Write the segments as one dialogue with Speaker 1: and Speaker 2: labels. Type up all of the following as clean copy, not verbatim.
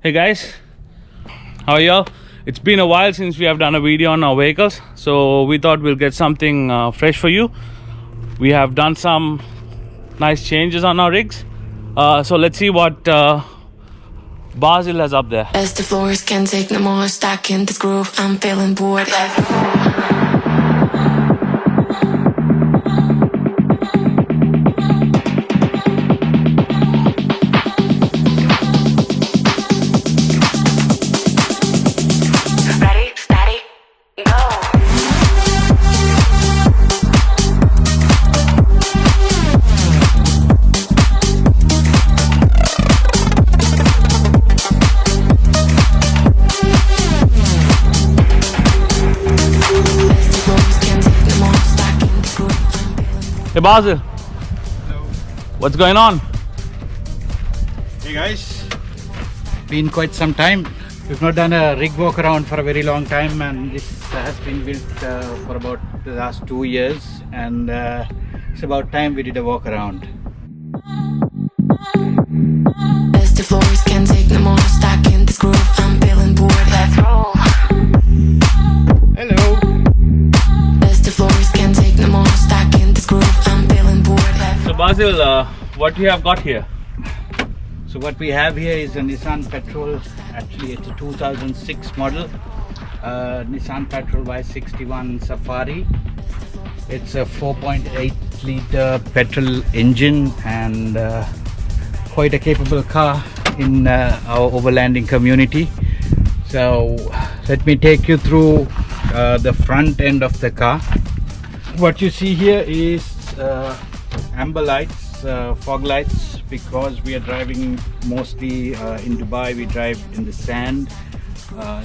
Speaker 1: Hey guys, how are y'all? It's been a while since we have done a video on our vehicles, so we thought we'll get something fresh for you. We have done some nice changes on our rigs, so let's see what Basil has up there.
Speaker 2: As the floors can take no more, stuck in this groove, I'm feeling bored.
Speaker 1: Hey Basil.
Speaker 3: Hello.
Speaker 1: What's going on?
Speaker 3: Hey guys, been quite some time. We've not done a rig walk around for a very long time, and this has been built for about the last 2 years, and it's about time we did a walk around.
Speaker 2: As the floors can take no more, stuck in this groove, I'm feeling bored. Let's roll.
Speaker 3: Hello.
Speaker 2: As the floors can take no more, stuck in this groove, I'm feeling bored.
Speaker 1: So Basil, what do you have got here?
Speaker 3: So what we have here is a Nissan Patrol. Actually, it's a 2006 model, Nissan Patrol Y61 Safari. It's a 4.8 liter petrol engine and quite a capable car in our overlanding community. So let me take you through the front end of the car. What you see here is amber lights, fog lights, because we are driving mostly in Dubai. We drive in the sand,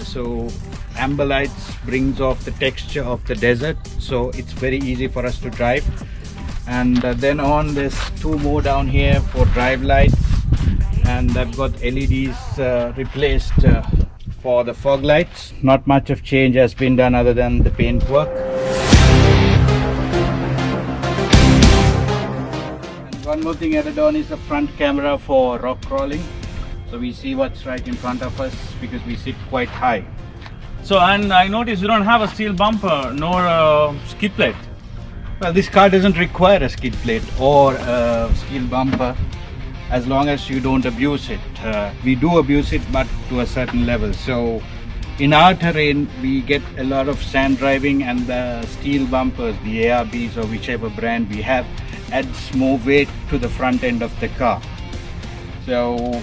Speaker 3: so amber lights brings off the texture of the desert, so it's very easy for us to drive. And then on, there's two more down here for drive lights, and I've got LEDs replaced for the fog lights. Not much of change has been done other than the paint work. One more thing added on is the front camera for rock crawling, so we see what's right in front of us because we sit quite high.
Speaker 1: So, and I noticed you don't have a steel bumper nor a skid plate.
Speaker 3: Well, this car doesn't require a skid plate or a steel bumper as long as you don't abuse it. We do abuse it, but to a certain level. So in our terrain we get a lot of sand driving, and the steel bumpers, the ARBs or whichever brand we have, adds more weight to the front end of the car. So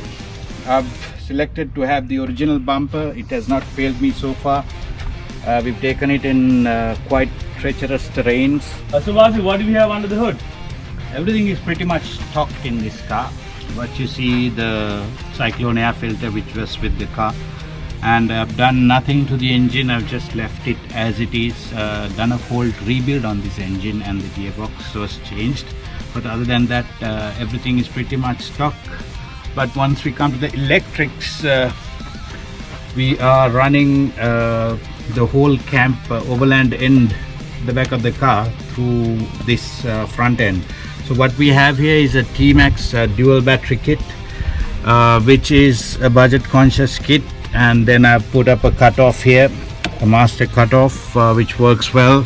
Speaker 3: I've selected to have the original bumper. It has not failed me so far. We've taken it in quite treacherous terrains.
Speaker 1: So Basil, what do we have under the hood?
Speaker 3: Everything is pretty much stock in this car. What you see, the cyclone air filter which was with the car, and I've done nothing to the engine. I've just left it as it is. Done a full rebuild on this engine, and the gearbox was changed, but other than that everything is pretty much stock. But once we come to the electrics, we are running the whole camp Overland end, the back of the car, through this front end. So what we have here is a T-Max dual battery kit, which is a budget conscious kit, and then I've put up a cutoff here, a master cutoff, which works well.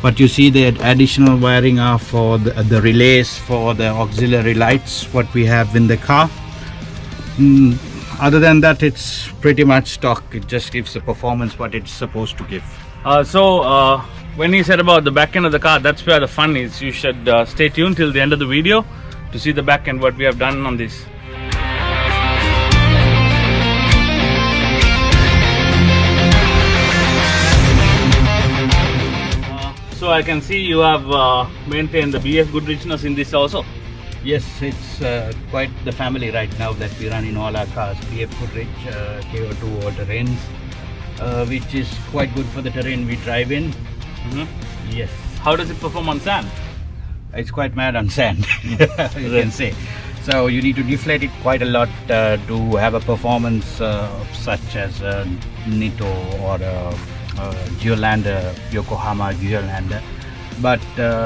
Speaker 3: But you see the additional wiring are for the relays for the auxiliary lights what we have in the car. Other than that, it's pretty much stock. It just gives the performance what it's supposed to give.
Speaker 1: When he said about the back end of the car, that's where the fun is. You should stay tuned till the end of the video to see the back end, what we have done on this. So I can see you have maintained the BF good richness in this also.
Speaker 3: Yes, it's quite the family right now that we run in all our cars. BF Goodrich, KO2 all-terrains, which is quite good for the terrain we drive in. Yes.
Speaker 1: How does it perform on sand?
Speaker 3: It's quite mad on sand, you can say. So you need to deflate it quite a lot to have a performance such as a Nito or a Geolander, Yokohama Geolander. But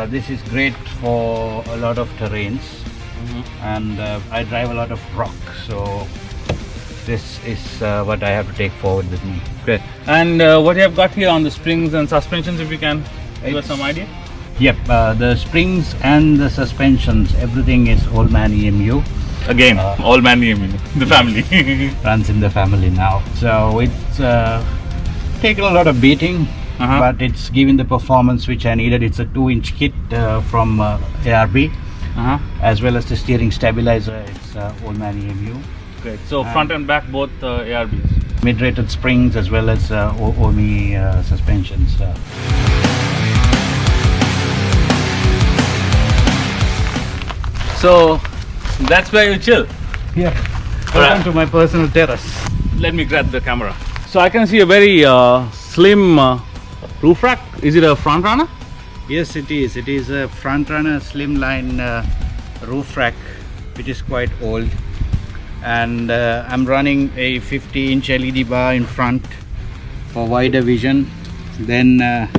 Speaker 3: this is great for a lot of terrains, and I drive a lot of rock, so this is what I have to take forward with me.
Speaker 1: Okay. And what you have got here on the springs and suspensions, if you can give us some idea?
Speaker 3: Yep, the springs and the suspensions, everything is Overland EMU.
Speaker 1: Again, all man the family.
Speaker 3: Runs in the family now. So it's taken a lot of beating, but it's given the performance which I needed. It's a 2-inch kit from ARB, as well as the steering stabilizer. It's Overland EMU.
Speaker 1: Great. So front and back both ARBs.
Speaker 3: Mid-rated springs as well as OMI suspensions.
Speaker 1: So that's where you chill.
Speaker 3: Yeah. Welcome to my personal terrace.
Speaker 1: Let me grab the camera. So I can see a very slim roof rack. Is it a front runner?
Speaker 3: Yes, it is. It is a front runner slimline roof rack, which is quite old. And I'm running a 50-inch LED bar in front for wider vision. Then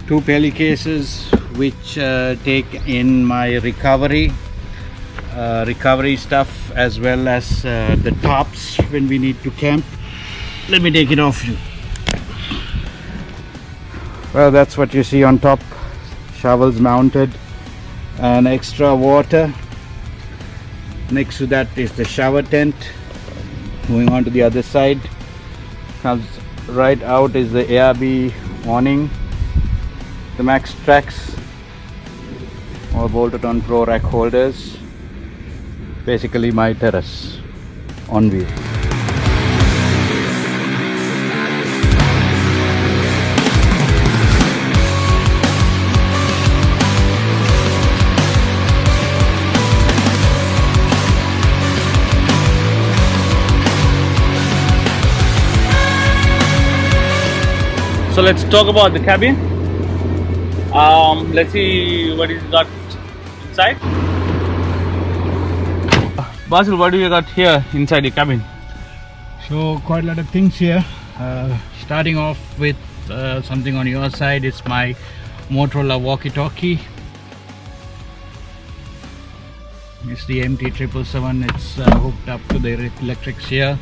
Speaker 3: 2 pelicases which take in my recovery stuff, as well as the tops when we need to camp. Let me take it off you. Well, that's what you see on top. Shovels mounted and extra water. Next to that is the shower tent. Moving on to the other side, comes right out is the ARB awning. The max tracks all bolted on pro rack holders. Basically my terrace on wheel.
Speaker 1: So let's talk about the cabin. Let's see what is got inside. Basil, what do you got here inside the cabin?
Speaker 3: So quite a lot of things here. Starting off with something on your side. It's my Motorola walkie-talkie. It's the MT777. It's hooked up to the electrics here,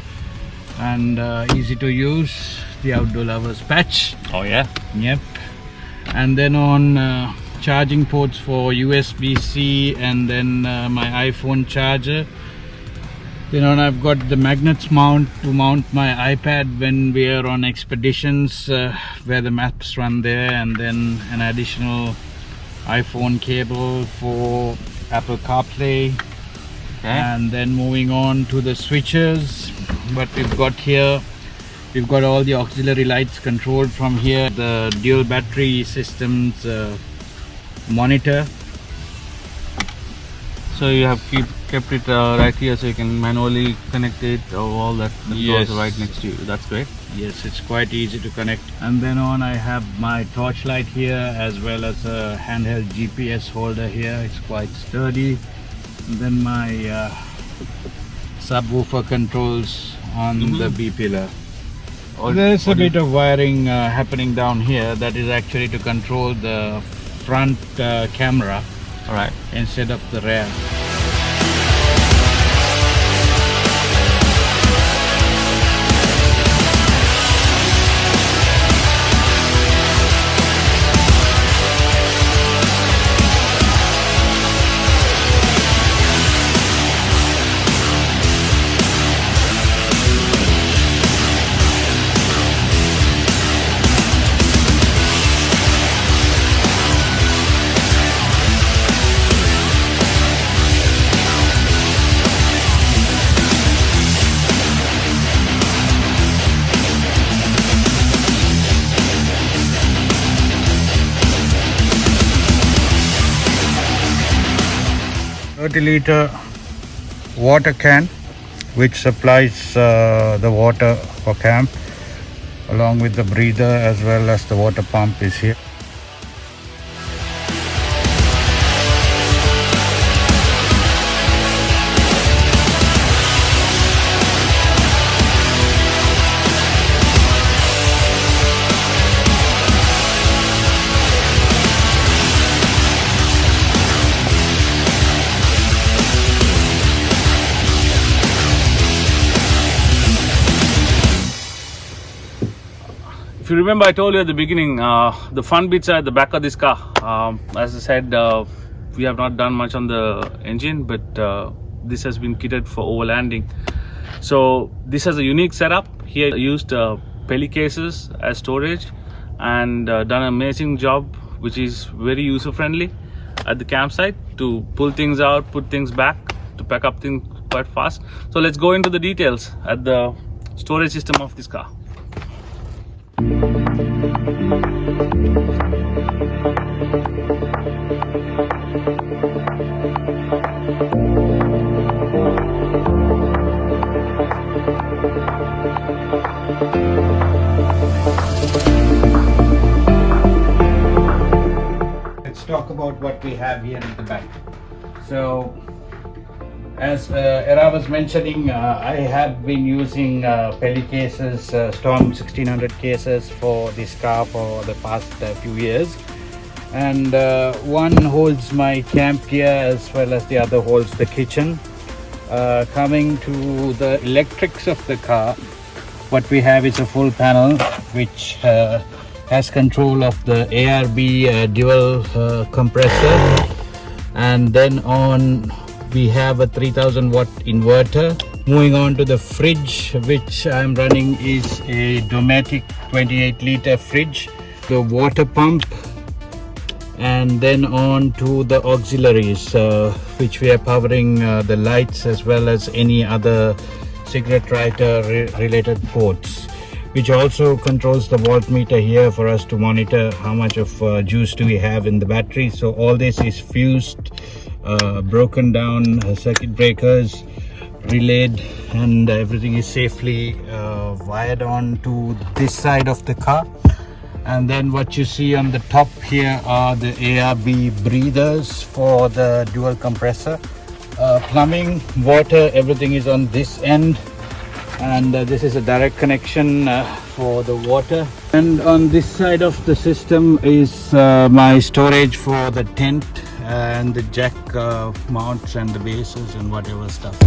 Speaker 3: and easy to use. The outdoor lovers patch.
Speaker 1: Oh yeah.
Speaker 3: Yep. And then on charging ports for USB-C, and then my iPhone charger. Then on I've got the magnets mount to mount my iPad when we are on expeditions where the maps run there, and then an additional iPhone cable for Apple CarPlay.
Speaker 1: Okay.
Speaker 3: And then moving on to the switches, what we've got here, we've got all the auxiliary lights controlled from here, the dual battery systems monitor.
Speaker 1: So you have kept it right here, so you can manually connect it, or all that
Speaker 3: Yes.
Speaker 1: goes right next to you. That's great.
Speaker 3: Yes, it's quite easy to connect. And then on I have my torchlight here, as well as a handheld GPS holder here. It's quite sturdy. And then my subwoofer controls on the B pillar. There's a bit of wiring happening down here. That is actually to control the front camera
Speaker 1: All right.
Speaker 3: instead of the rear. Liter water can, which supplies the water for camp, along with the breather, as well as the water pump is here.
Speaker 1: if you remember, I told you at the beginning, the fun bits are at the back of this car. As I said, we have not done much on the engine, but this has been kitted for overlanding. So this has a unique setup. Here I used Pelican cases as storage and done an amazing job, which is very user friendly at the campsite to pull things out, put things back, to pack up things quite fast. So let's go into the details at the storage system of this car.
Speaker 3: Let's talk about what we have here at the back. So, as Era was mentioning, I have been using Pelican cases, Storm 1600 cases for this car for the past few years. And one holds my camp gear as well as the other holds the kitchen. Coming to the electrics of the car, what we have is a full panel which has control of the ARB dual compressor, and then on we have a 3000 watt inverter. Moving on to the fridge, which I'm running is a Dometic 28 liter fridge, the water pump, and then on to the auxiliaries, which we are powering the lights as well as any other cigarette lighter related ports, which also controls the voltmeter here for us to monitor how much of juice do we have in the battery. So all this is fused, broken down circuit breakers, relayed, and everything is safely wired on to this side of the car. And then what you see on the top here are the ARB breathers for the dual compressor. Plumbing, water, everything is on this end, and this is a direct connection for the water. And on this side of the system is my storage for the tent and the jack mounts and the bases and whatever stuff.